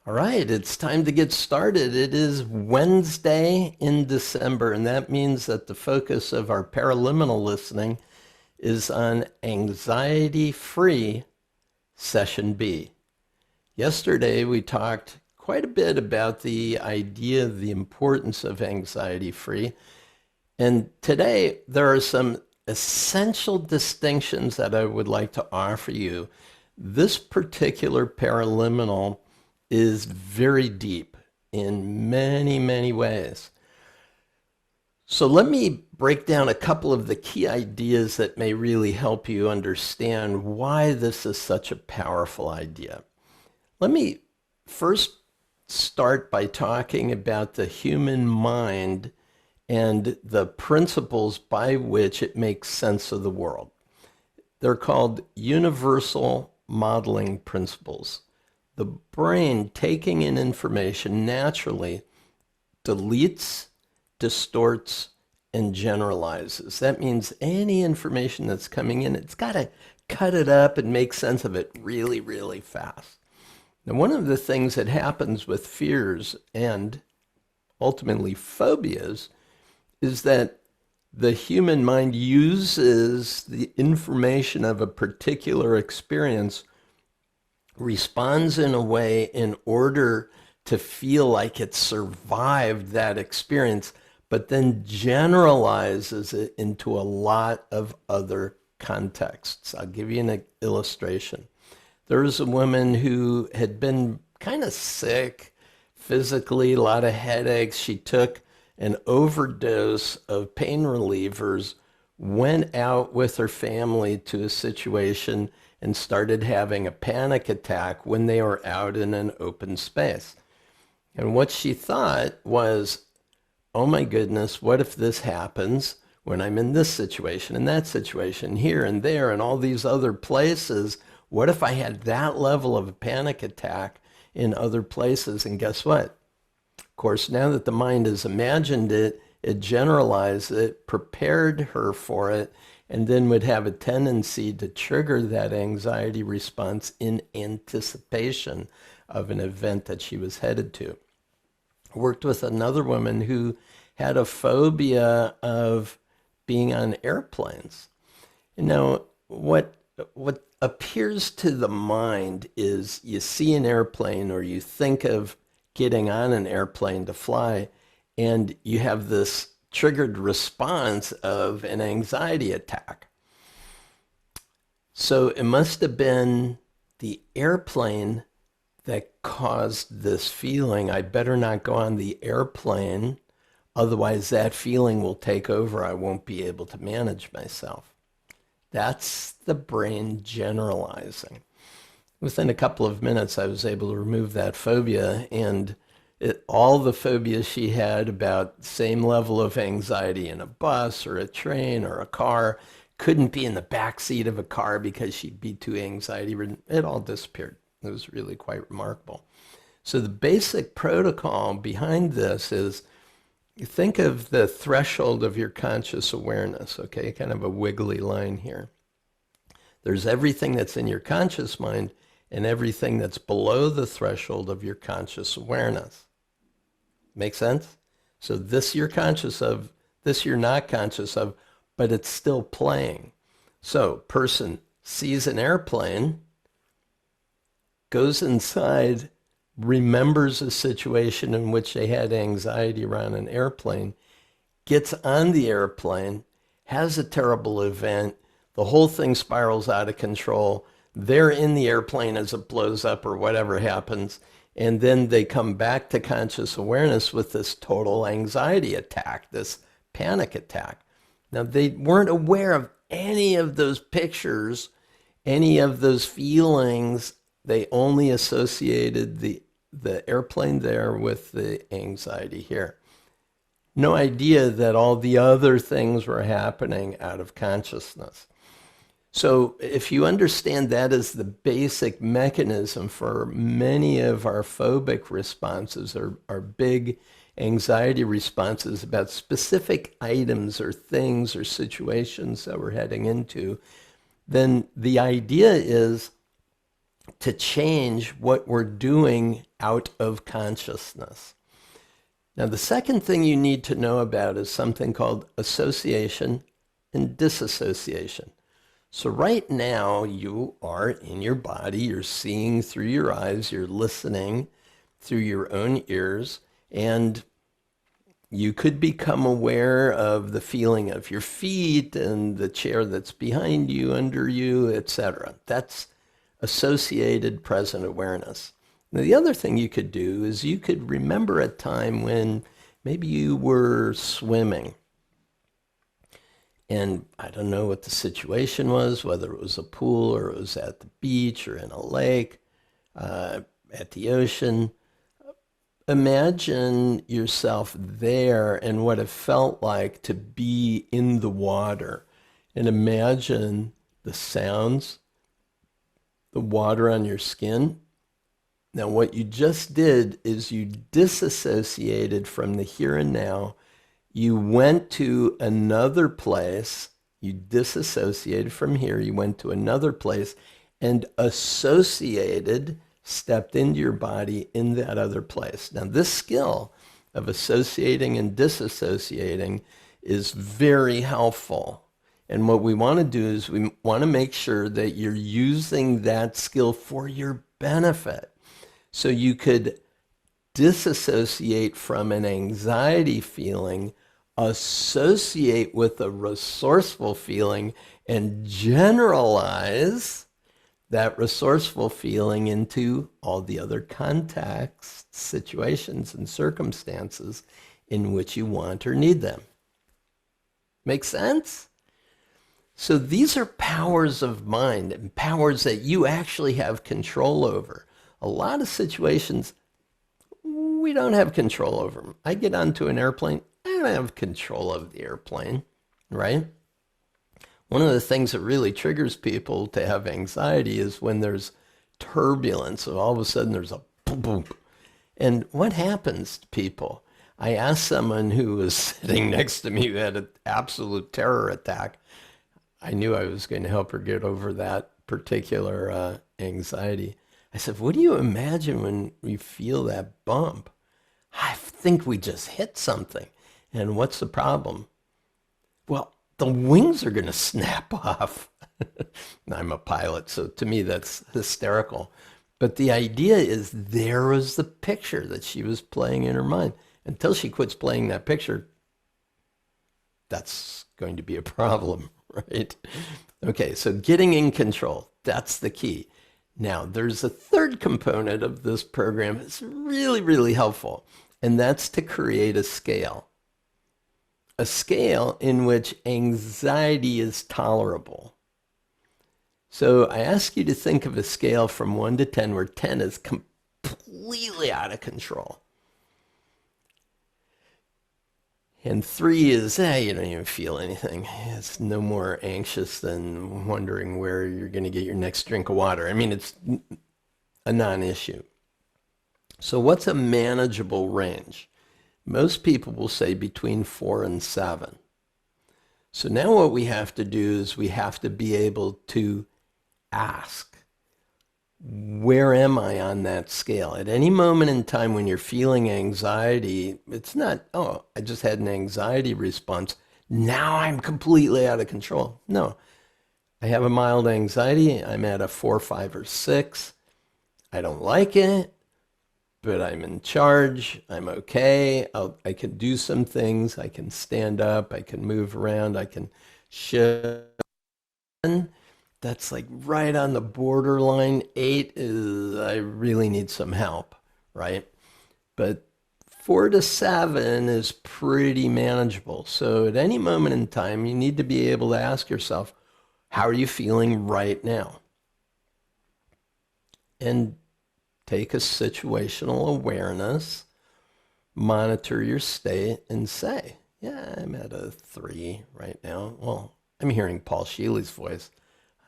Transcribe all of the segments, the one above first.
All right, it's time to get started. It is Wednesday in December, and that means that the focus of our paraliminal listening is on anxiety-free session B. Yesterday, we talked quite a bit about the idea of the importance of anxiety-free, and today there are some essential distinctions that I would like to offer you. This particular paraliminal is very deep in many, many ways. So let me break down a couple of the key ideas that may really help you understand why this is such a powerful idea. Let me first start by talking about the human mind and the principles by which it makes sense of the world. They're called universal modeling principles. The brain, taking in information, naturally deletes, distorts, and generalizes. That means any information that's coming in, it's got to cut it up and make sense of it really, really fast. Now, one of the things that happens with fears and ultimately phobias is that the human mind uses the information of a particular experience, responds in a way in order to feel like it survived that experience, but then generalizes it into a lot of other contexts. I'll give you an illustration. There was a woman who had been kind of sick physically, a lot of headaches. She took an overdose of pain relievers, went out with her family to a situation, and started having a panic attack when they were out in an open space. And what she thought was, oh my goodness, what if this happens when I'm in this situation and that situation, here and there, and all these other places? What if I had that level of a panic attack in other places? And guess what? Of course, now that the mind has imagined it, it generalized it, prepared her for it, and then would have a tendency to trigger that anxiety response in anticipation of an event that she was headed to. I worked with another woman who had a phobia of being on airplanes. You know, what appears to the mind is you see an airplane or you think of getting on an airplane to fly, and you have this triggered response of an anxiety attack. So it must have been the airplane that caused this feeling. I better not go on the airplane, otherwise that feeling will take over. I won't be able to manage myself. That's the brain generalizing. Within a couple of minutes, I was able to remove that phobia, and all the phobias she had about the same level of anxiety in a bus or a train or a car, couldn't be in the back seat of a car because she'd be too anxiety ridden. It all disappeared. It was really quite remarkable. So the basic protocol behind this is, you think of the threshold of your conscious awareness, okay? Kind of a wiggly line here. There's everything that's in your conscious mind and everything that's below the threshold of your conscious awareness. Make sense? So this you're conscious of, this you're not conscious of, but it's still playing. So person sees an airplane, goes inside, remembers a situation in which they had anxiety around an airplane, gets on the airplane, has a terrible event, the whole thing spirals out of control. They're in the airplane as it blows up or whatever happens, and then they come back to conscious awareness with this total anxiety attack, this panic attack. Now, they weren't aware of any of those pictures, any of those feelings. They only associated the airplane there with the anxiety here. No idea that all the other things were happening out of consciousness. So if you understand that as the basic mechanism for many of our phobic responses, or our big anxiety responses about specific items or things or situations that we're heading into, then the idea is to change what we're doing out of consciousness. Now, the second thing you need to know about is something called association and disassociation. So right now, you are in your body, you're seeing through your eyes, you're listening through your own ears, and you could become aware of the feeling of your feet and the chair that's behind you, under you, etc. That's associated present awareness. Now, the other thing you could do is you could remember a time when maybe you were swimming. And I don't know what the situation was, whether it was a pool or it was at the beach or in a lake, at the ocean. Imagine yourself there and what it felt like to be in the water. And imagine the sounds, the water on your skin. Now, what you just did is you disassociated from the here and now. You went to another place. You disassociated from here. You went to another place and associated, stepped into your body in that other place. Now, this skill of associating and disassociating is very helpful. And what we want to do is we want to make sure that you're using that skill for your benefit. So you could disassociate from an anxiety feeling, associate with a resourceful feeling, and generalize that resourceful feeling into all the other contexts, situations, and circumstances in which you want or need them. Make sense? So these are powers of mind and powers that you actually have control over. A lot of situations, we don't have control over them. I get onto an airplane, I don't have control of the airplane, right? One of the things that really triggers people to have anxiety is when there's turbulence. So all of a sudden there's a boom, boom. And what happens to people? I asked someone who was sitting next to me who had an absolute terror attack. I knew I was going to help her get over that particular anxiety. I said, what do you imagine when we feel that bump? I think we just hit something. And what's the problem? Well, the wings are going to snap off. I'm a pilot, so to me that's hysterical. But the idea is there was the picture that she was playing in her mind. Until she quits playing that picture, that's going to be a problem, right? Okay, so getting in control, that's the key. Now, there's a third component of this program that's really, really helpful, and that's to create a scale. A scale in which anxiety is tolerable. So I ask you to think of a scale from 1 to 10, where 10 is completely out of control. And 3 is, you don't even feel anything. It's no more anxious than wondering where you're going to get your next drink of water. I mean, it's a non-issue. So what's a manageable range? Most people will say between 4 and 7. So now what we have to do is we have to be able to ask, where am I on that scale? At any moment in time when you're feeling anxiety, it's not, oh, I just had an anxiety response. Now I'm completely out of control. No, I have a mild anxiety. I'm at a 4, 5, or 6. I don't like it, but I'm in charge. I'm okay. I can do some things. I can stand up. I can move around. I can shift. That's like right on the borderline. 8 is, I really need some help, right? But 4 to 7 is pretty manageable. So at any moment in time, you need to be able to ask yourself, how are you feeling right now? And take a situational awareness, monitor your state, and say, yeah, I'm at a 3 right now. Well, I'm hearing Paul Scheele's voice.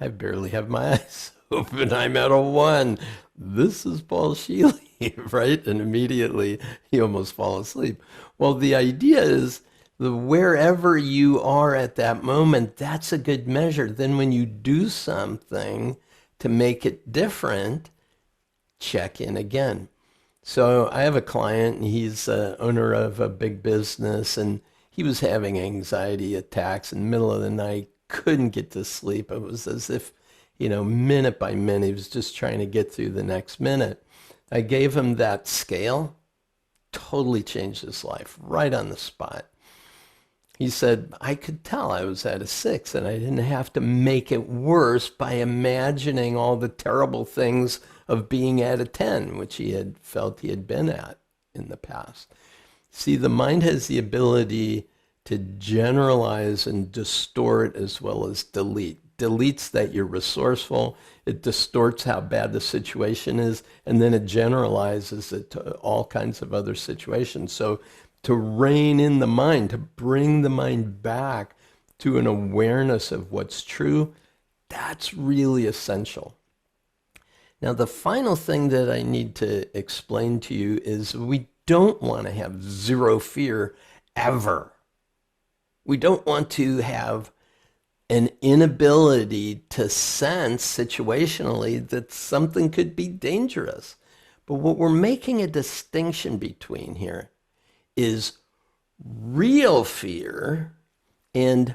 I barely have my eyes open. I'm at a 1. This is Paul Scheele, right? And immediately you almost fall asleep. Well, the idea is that wherever you are at that moment, that's a good measure. Then when you do something to make it different, check in again. So I have a client, and he's owner of a big business, and he was having anxiety attacks in the middle of the night, couldn't get to sleep. It was as if, minute by minute, he was just trying to get through the next minute. I gave him that scale, totally changed his life right on the spot. He said, I could tell I was at a 6, and I didn't have to make it worse by imagining all the terrible things of being at a 10, which he had felt he had been at in the past. See, the mind has the ability to generalize and distort as well as delete. Deletes that you're resourceful, it distorts how bad the situation is, and then it generalizes it to all kinds of other situations. So to rein in the mind, to bring the mind back to an awareness of what's true, that's really essential. Now, the final thing that I need to explain to you is we don't want to have zero fear ever. We don't want to have an inability to sense situationally that something could be dangerous. But what we're making a distinction between here is real fear and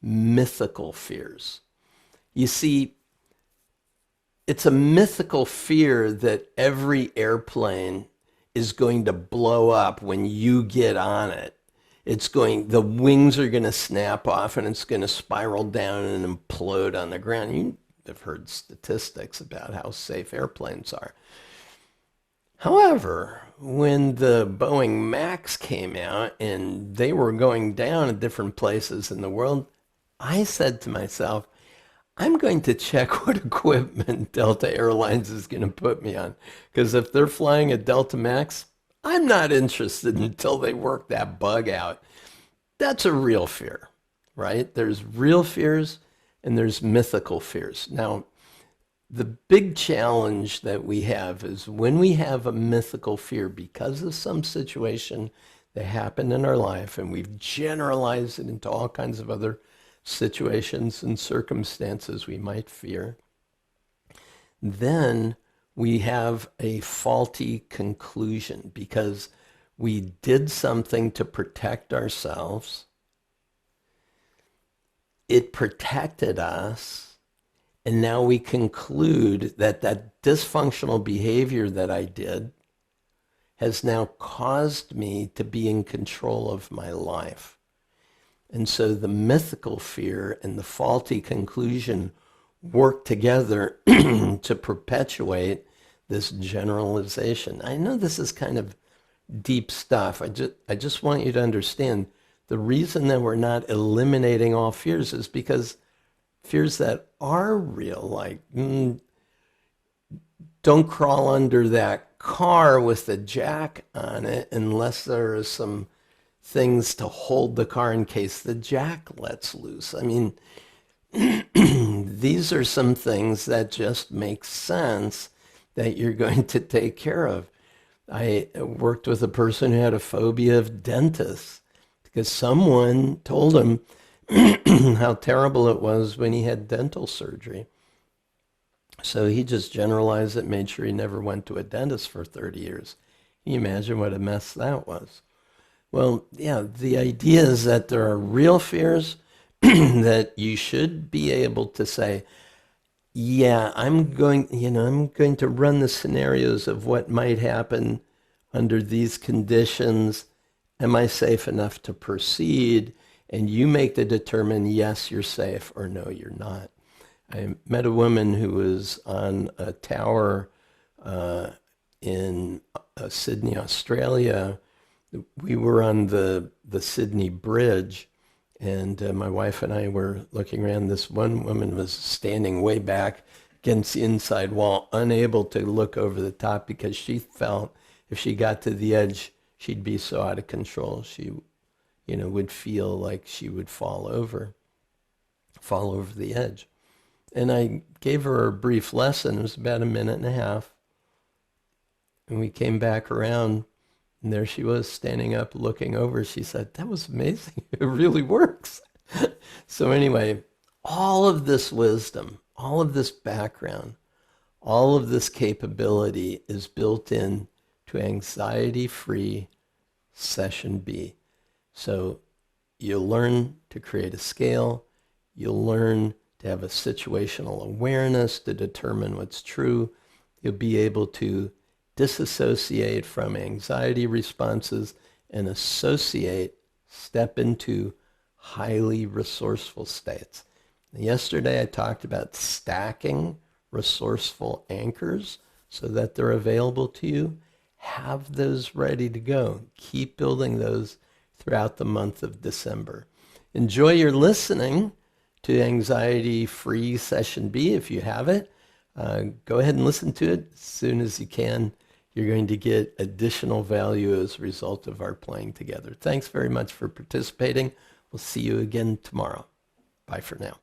mythical fears. You see, it's a mythical fear that every airplane is going to blow up when you get on it. The wings are going to snap off and it's going to spiral down and implode on the ground. You have heard statistics about how safe airplanes are. However, when the Boeing Max came out and they were going down at different places in the world, I said to myself, I'm going to check what equipment Delta Airlines is going to put me on. Because if they're flying a Delta Max, I'm not interested until they work that bug out. That's a real fear, right? There's real fears and there's mythical fears. Now, the big challenge that we have is when we have a mythical fear because of some situation that happened in our life and we've generalized it into all kinds of other situations and circumstances we might fear, then we have a faulty conclusion because we did something to protect ourselves. It protected us. And now we conclude that that dysfunctional behavior that I did has now caused me to be in control of my life. And so the mythical fear and the faulty conclusion work together to perpetuate this generalization. I know this is kind of deep stuff. I just want you to understand the reason that we're not eliminating all fears is because fears that are real, like don't crawl under that car with the jack on it unless there are some things to hold the car in case the jack lets loose. I mean, these are some things that just make sense that you're going to take care of. I worked with a person who had a phobia of dentists because someone told him how terrible it was when he had dental surgery. So he just generalized it, made sure he never went to a dentist for 30 years. Can you imagine what a mess that was? Well, yeah, the idea is that there are real fears that you should be able to say, yeah, I'm going to run the scenarios of what might happen under these conditions. Am I safe enough to proceed? And you make the determine, yes, you're safe, or no, you're not. I met a woman who was on a tower in Sydney, Australia. We were on the Sydney Bridge, and my wife and I were looking around. This one woman was standing way back against the inside wall, unable to look over the top because she felt if she got to the edge, she'd be so out of control. She would feel like she would fall over the edge. And I gave her a brief lesson. It was about a minute and a half. And we came back around, and there she was standing up, looking over. She said, that was amazing. It really works. So anyway, all of this wisdom, all of this background, All of this capability is built in to anxiety-free session B. So you'll learn to create a scale. You'll learn to have a situational awareness to determine what's true. You'll be able to disassociate from anxiety responses and step into highly resourceful states. Yesterday, I talked about stacking resourceful anchors so that they're available to you. Have those ready to go. Keep building those throughout the month of December. Enjoy your listening to Anxiety-Free Session B if you have it. Go ahead and listen to it as soon as you can. You're going to get additional value as a result of our playing together. Thanks very much for participating. We'll see you again tomorrow. Bye for now.